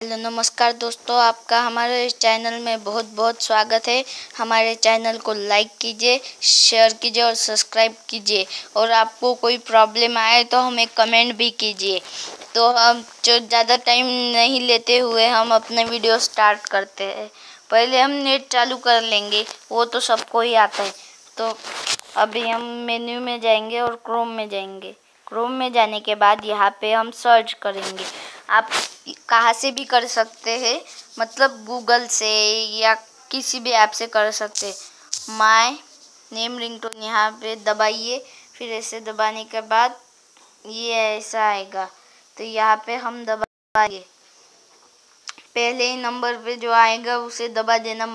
Hello नमस्कार दोस्तों, आपका हमारे चैनल में बहुत बहुत स्वागत है। हमारे चैनल को लाइक कीजिए, शेयर कीजिए और सब्सक्राइब कीजिए। और आपको कोई प्रॉब्लम आए तो हमें कमेंट भी कीजिए। तो हम जो ज़्यादा टाइम नहीं लेते हुए हम अपने वीडियो स्टार्ट करते हैं। पहले हम नेट चालू कर लेंगे, वो तो सबको ही आता है। तो अभी हम मेन्यू में जाएंगे और क्रोम में जाएंगे। क्रोम में जाने के बाद यहाँ पे हम सर्च करेंगे। आप कहाँ से भी कर सकते हैं, मतलब गूगल से या किसी भी ऐप से कर सकते हैं। माय नेम रिंगटोन यहाँ पे दबाइए। फिर ऐसे दबाने के बाद ये ऐसा आएगा, तो यहाँ पे हम दबाएंगे। पहले ही नंबर पे जो आएगा उसे दबा देना।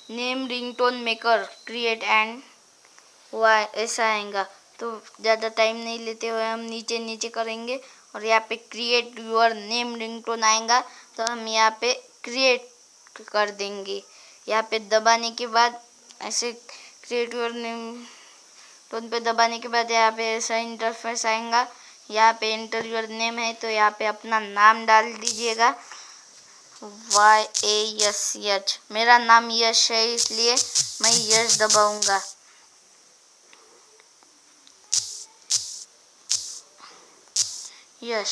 Name ringtone maker create and हुआ ऐसा आएगा। तो ज़्यादा टाइम नहीं लेते हुए हम नीचे नीचे करेंगे और यहाँ पे क्रिएट यूर नेम रिंगटोन आएगा, तो हम यहाँ पे क्रिएट कर देंगे। यहाँ पे दबाने के बाद ऐसे क्रिएट यूर नेम टोन पे दबाने के बाद यहाँ पे ऐसा इंटरफेस आएगा। यहाँ पे एंटर यूर नेम है, तो यहाँ पे अपना नाम डाल दीजिएगा। YASH, मेरा नाम यश है इसलिए मैं यश दबाऊंगा। यश।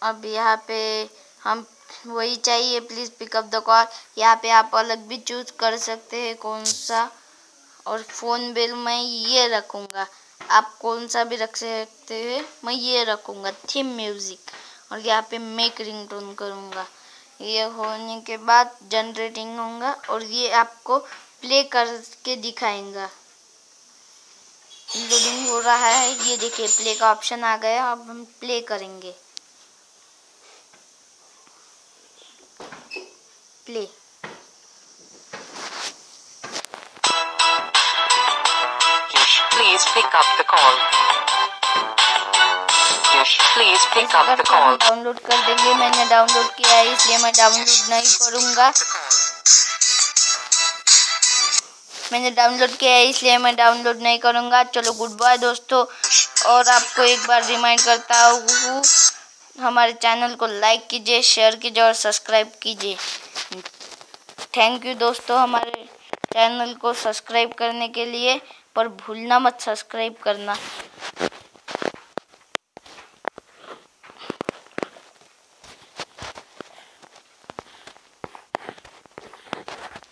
अब यहाँ पे हम वही चाहिए, प्लीज़ पिकअप द कॉल। यहाँ पे आप अलग भी चूज कर सकते हैं कौन सा। और फ़ोन बिल मैं ये रखूँगा, आप कौन सा भी रख सकते हैं, मैं ये रखूँगा थीम म्यूज़िक। और यहाँ पे मेक रिंगटोन करूँगा। ये होने के बाद जनरेटिंग होगा और ये आपको प्ले करके दिखाएगा। लोडिंग हो रहा है, ये देखिए प्ले का ऑप्शन आ गया। अब हम प्ले करेंगे। Play. Please pick up the call. Yes, please pick up the call. Download कर देंगे। मैंने डाउनलोड किया है इसलिए मैं डाउनलोड नहीं करूँगा। चलो गुड बाय दोस्तों। और आपको एक बार रिमाइंड करता हूँ, हमारे चैनल को लाइक कीजिए, शेयर कीजिए और सब्सक्राइब कीजिए। थैंक यू दोस्तों हमारे चैनल को सब्सक्राइब करने के लिए, पर भूलना मत सब्सक्राइब करना।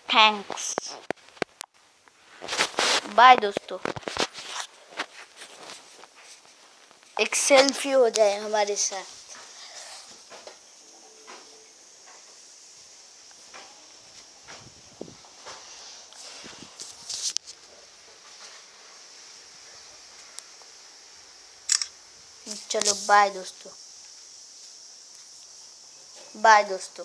थैंक्स, बाय दोस्तों। एक सेल्फी हो जाए हमारे साथ। चलो बाय दोस्तों, बाय दोस्तों।